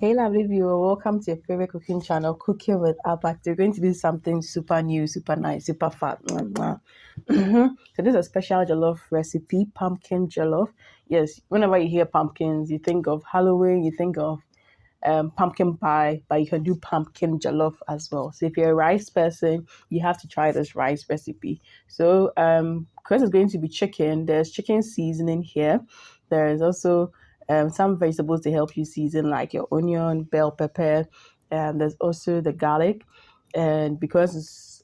Hey lovely viewer, welcome to your favorite cooking channel, Cooking with Abba. We're going to do something super new, super nice, super fat. So this is a special jollof recipe, pumpkin jollof. Yes, whenever you hear pumpkins, you think of Halloween, you think of pumpkin pie, but you can do pumpkin jollof as well. So if you're a rice person, you have to try this rice recipe. So because it's going to be chicken, there's chicken seasoning here. There is also some vegetables to help you season, like your onion, bell pepper. There's also the garlic, and because it's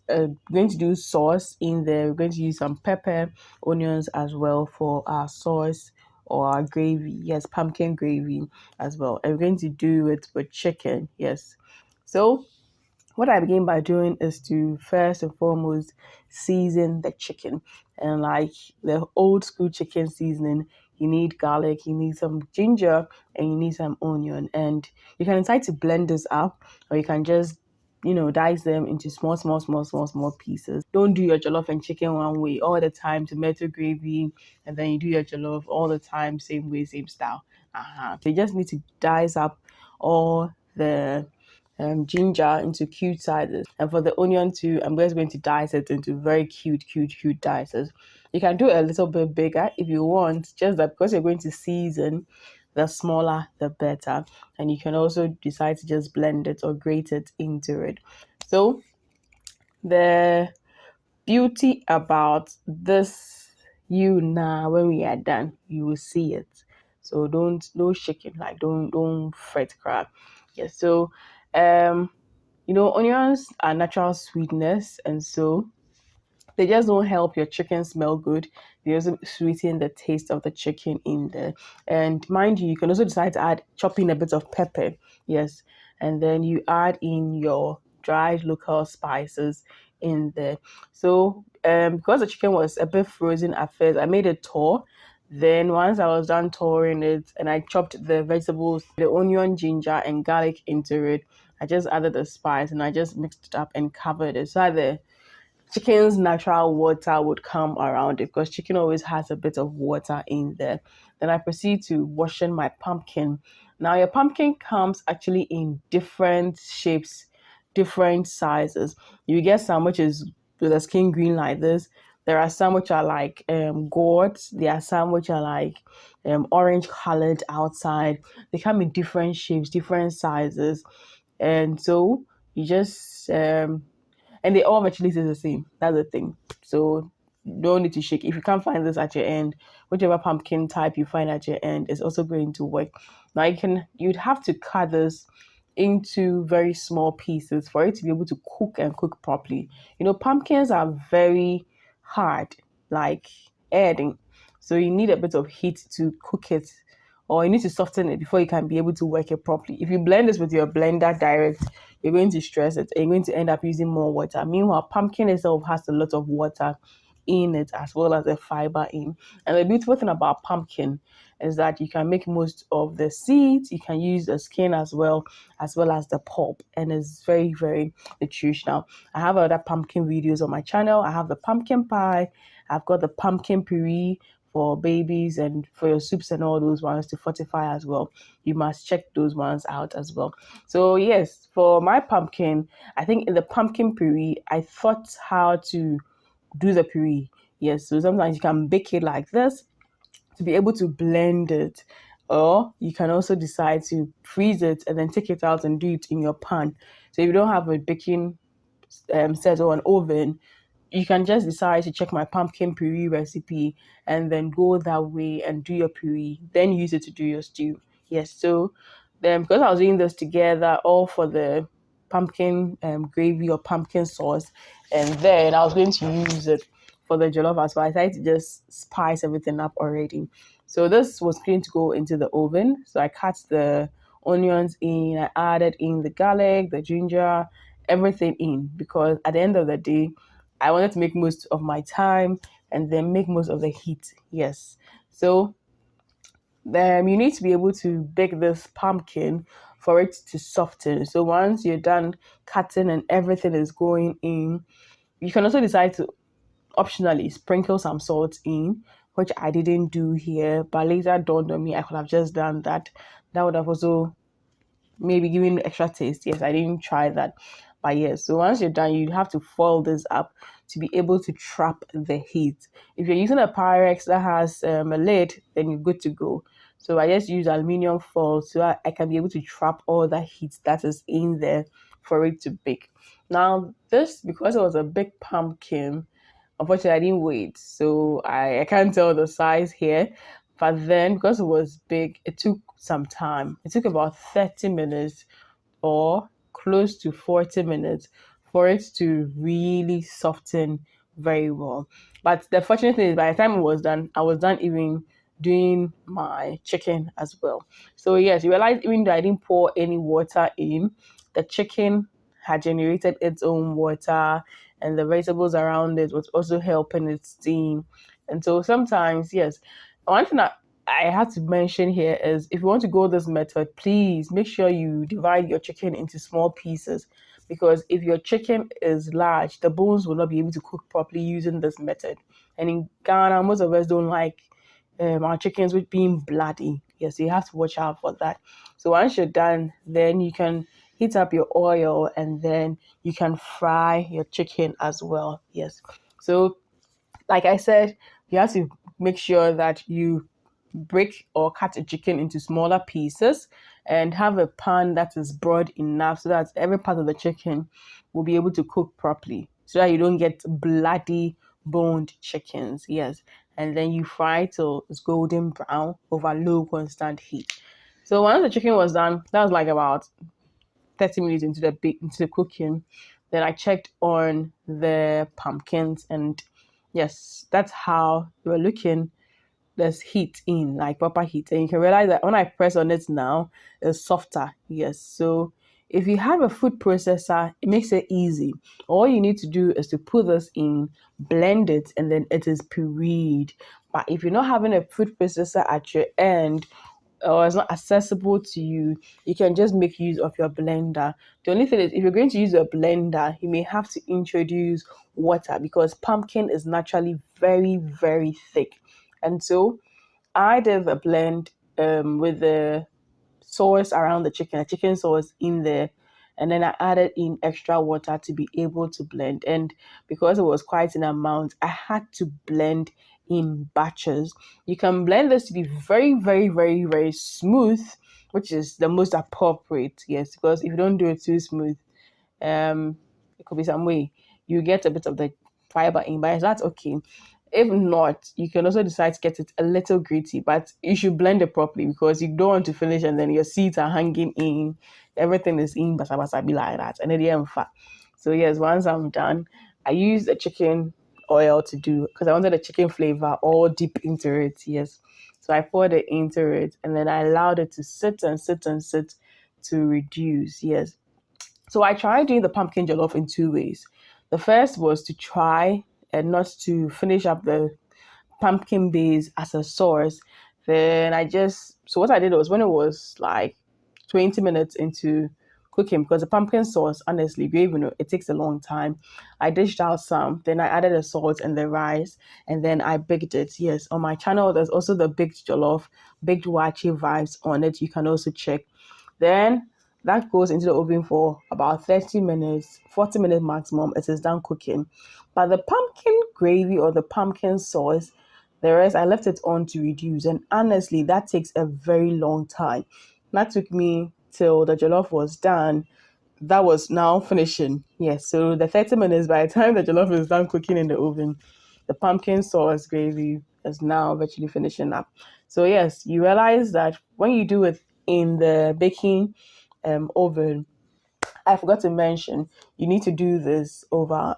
going to do sauce in there, we're going to use some pepper, onions as well for our sauce or our gravy. Yes, pumpkin gravy as well. And we're going to do it with chicken. Yes. So what I begin by doing is to first and foremost season the chicken. And like the old school chicken seasoning, you need garlic, you need some ginger, and you need some onion. And you can decide to blend this up, or you can just dice them into small pieces. Don't do your jollof and chicken one way all the time, tomato gravy, and then you do your jollof all the time, same way, same style. So you just need to dice up all the ginger into cute sizes. And for the onion too, I'm just going to dice it into very cute dices. You can do a little bit bigger if you want, just that because you're going to season, the smaller the better. And you can also decide to just blend it or grate it into it. So the beauty about this when we are done, you will see it. So no shaking, like don't fret crap. Yes, so onions are natural sweetness, and so they just don't help your chicken smell good. They also sweeten the taste of the chicken in there. And mind you, you can also decide to chop in a bit of pepper. Yes. And then you add in your dried local spices in there. So because the chicken was a bit frozen at first, I made it thaw. Then once I was done thawing it and I chopped the vegetables, the onion, ginger, and garlic into it, I just added the spice and I just mixed it up and covered it. So the chicken's natural water would come around it because chicken always has a bit of water in there. Then I proceed to washing my pumpkin. Now your pumpkin comes actually in different shapes, different sizes. You get some which is with the skin green like this. There are some which are like gourds. There are some which are like orange colored outside. They come in different shapes, different sizes. And so you just and they all actually taste the same. That's the thing. So don't need to shake. If you can't find this at your end, whichever pumpkin type you find at your end is also going to work. Now you'd have to cut this into very small pieces for it to be able to cook properly. Pumpkins are very hard, like adding. So you need a bit of heat to cook it, or you need to soften it before you can be able to work it properly. If you blend this with your blender direct, you're going to stress it and you're going to end up using more water. Meanwhile, pumpkin itself has a lot of water in it as well as the fiber in. And the beautiful thing about pumpkin is that you can make most of the seeds, you can use the skin as well as the pulp, and it's very, very nutritional. I have other pumpkin videos on my channel. I have the pumpkin pie, I've got the pumpkin puree for babies and for your soups and all those ones to fortify as well. You must check those ones out as well. So yes, for my pumpkin, I think in the pumpkin puree, I thought how to do the puree. Yes, so sometimes you can bake it like this to be able to blend it, or you can also decide to freeze it and then take it out and do it in your pan. So if you don't have a baking set or an oven, you can just decide to check my pumpkin puree recipe and then go that way and do your puree, then use it to do your stew. Yes, so then because I was doing this together, all for the pumpkin gravy or pumpkin sauce, and then I was going to use it for the jollof as well. I decided to just spice everything up already. So this was going to go into the oven. So I cut the onions in, I added in the garlic, the ginger, everything in, because at the end of the day, I wanted to make most of my time and then make most of the heat. Yes. So you need to be able to bake this pumpkin for it to soften. So once you're done cutting and everything is going in, you can also decide to optionally sprinkle some salt in, which I didn't do here, but later dawned on me I could have just done that. That would have also maybe giving extra taste. Yes, I didn't try that. But yes, so once you're done, you have to foil this up to be able to trap the heat. If you're using a Pyrex that has a lid, then you're good to go. So I just use aluminium foil so I can be able to trap all that heat that is in there for it to bake. Now, this, because it was a big pumpkin, unfortunately, I didn't wait. So I can't tell the size here. But then, because it was big, it took some time. It took about 30 minutes or close to 40 minutes for it to really soften very well. But the fortunate thing is, by the time it was done, I was done even doing my chicken as well. So yes, you realize even though I didn't pour any water in, the chicken had generated its own water, and the vegetables around it was also helping it steam. And so sometimes, yes, one thing that I have to mention here is, if you want to go this method, please make sure you divide your chicken into small pieces, because if your chicken is large, the bones will not be able to cook properly using this method. And in Ghana, most of us don't like our chickens with being bloody. Yes, you have to watch out for that. So once you're done, then you can heat up your oil, and then you can fry your chicken as well. Yes. So like I said, you have to make sure that you break or cut a chicken into smaller pieces and have a pan that is broad enough so that every part of the chicken will be able to cook properly, so that you don't get bloody boned chickens. Yes. And then you fry till it's golden brown over low constant heat. So once the chicken was done, that was like about 30 minutes into the cooking. Then I checked on the pumpkins, and yes, that's how they were looking. There's heat in, like proper heat, and you can realize that when I press on it now, it's softer. Yes. So if you have a food processor, it makes it easy. All you need to do is to put this in, blend it, and then it is pureed. But if you're not having a food processor at your end, or it's not accessible to you, you can just make use of your blender. The only thing is, if you're going to use a blender, you may have to introduce water, because pumpkin is naturally very, very thick. And so I did the blend with the sauce around the chicken sauce in there. And then I added in extra water to be able to blend. And because it was quite an amount, I had to blend in batches. You can blend this to be very, very, very, very smooth, which is the most appropriate. Yes, because if you don't do it too smooth, it could be some way you get a bit of the fiber in, but that's okay. If not, you can also decide to get it a little gritty, but you should blend it properly, because you don't want to finish and then your seeds are hanging in, everything is in basa basa be like that, and then the fat. So yes, once I'm done, I use the chicken oil to do, because I wanted the chicken flavor all deep into it. Yes, so I poured it into it, and then I allowed it to sit and sit and sit to reduce. Yes, so I tried doing the pumpkin jollof in two ways. The first was to try and not to finish up the pumpkin base as a sauce. Then so what I did was, when it was like 20 minutes into cooking, because the pumpkin sauce, honestly, you know, it takes a long time. I dished out some, then I added the salt and the rice, and then I baked it. Yes, on my channel, there's also the baked jollof, baked wachi vibes on it. You can also check. Then that goes into the oven for about 30 minutes, 40 minutes maximum. It is done cooking. But the pumpkin gravy or the pumpkin sauce, the rest, I left it on to reduce. And honestly, that takes a very long time. That took me till the jollof was done. That was now finishing. Yes, so the 30 minutes, by the time the jollof is done cooking in the oven, the pumpkin sauce gravy is now virtually finishing up. So yes, you realize that when you do it in the baking oven, I forgot to mention, you need to do this over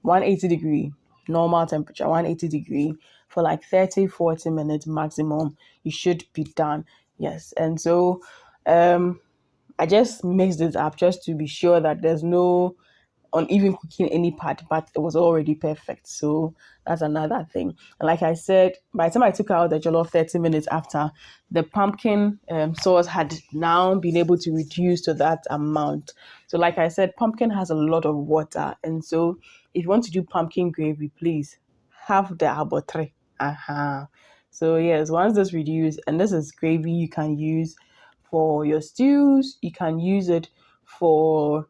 180 degree normal temperature, 180 degree, for like 30, 40 minutes maximum. You should be done. Yes. And so I just mixed it up just to be sure that there's no uneven cooking any part, but it was already perfect. So that's another thing. And like I said, by the time I took out the jollof 30 minutes after, the pumpkin sauce had now been able to reduce to that amount. So like I said, pumpkin has a lot of water. And so if you want to do pumpkin gravy, please have the abotre. So yes, once this reduced, and this is gravy you can use for your stews. You can use it for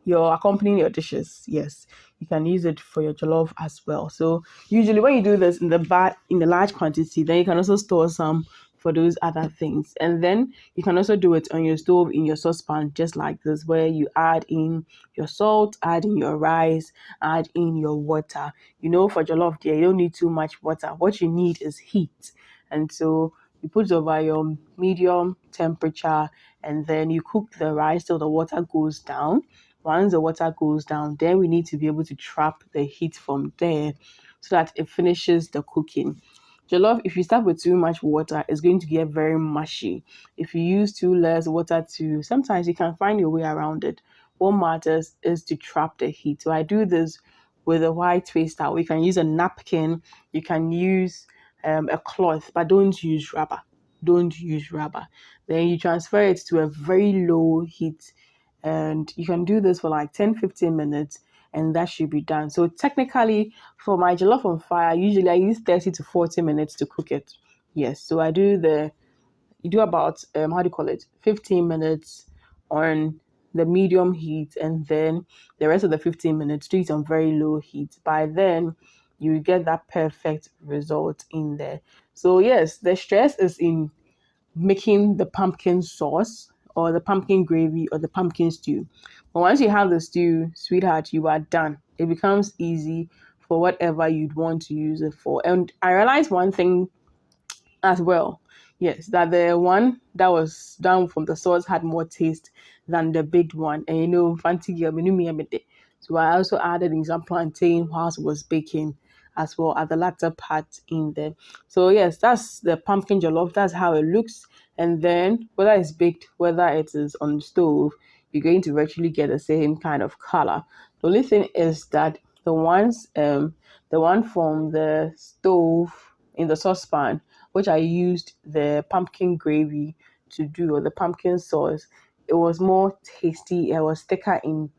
your accompanying your dishes. Yes, you can use it for your jollof as well. So usually when you do this in the large quantity, then you can also store some for those other things. And then you can also do it on your stove in your saucepan, just like this, where you add in your salt, add in your rice, add in your water. For jollof there, you don't need too much water. What you need is heat. And so you put it over your medium temperature, and then you cook the rice till the water goes down. Once the water goes down, then we need to be able to trap the heat from there so that it finishes the cooking. Jollof, if you start with too much water, it's going to get very mushy. If you use too less water too, sometimes you can find your way around it. What matters is to trap the heat. So I do this with a white face towel. You can use a napkin, you can use a cloth, but don't use rubber. Don't use rubber. Then you transfer it to a very low heat, and you can do this for like 10-15 minutes, and that should be done. So technically, for my jollof on fire, usually I use 30 to 40 minutes to cook it. Yes, so you do about how do you call it, 15 minutes on the medium heat, and then the rest of the 15 minutes do it on very low heat. By then you get that perfect result in there. So yes, the stress is in making the pumpkin sauce or the pumpkin gravy or the pumpkin stew. But once you have the stew, sweetheart, you are done. It becomes easy for whatever you'd want to use it for. And I realized one thing as well. Yes, that the one that was done from the sauce had more taste than the big one. And fancy girl, me know me a bit. So I also added in some plantain whilst it was baking as well at the latter part in there. So yes, that's the pumpkin jollof. That's how it looks. And then whether it's baked, whether it is on the stove, you're going to virtually get the same kind of color. The only thing is that the one from the stove in the saucepan, which I used the pumpkin gravy to do, or the pumpkin sauce, it was more tasty. It was thicker in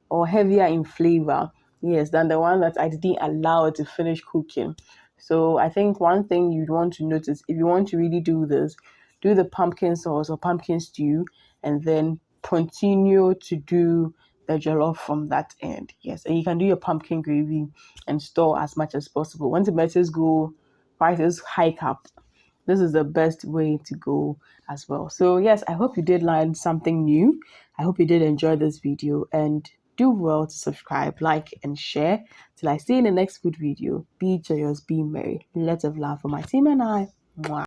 or heavier in flavor, yes, than the one that I didn't allow it to finish cooking. So I think one thing you'd want to notice if you want to really do this, do the pumpkin sauce or pumpkin stew, and then continue to do the jollof from that end. Yes, and you can do your pumpkin gravy and store as much as possible. When tomatoes go, prices hike up, this is the best way to go as well. So yes, I hope you did learn something new. I hope you did enjoy this video, and do well to subscribe, like, and share. Till I see you in the next food video. Be joyous, be merry. Lots of love for my team and I. Mwah.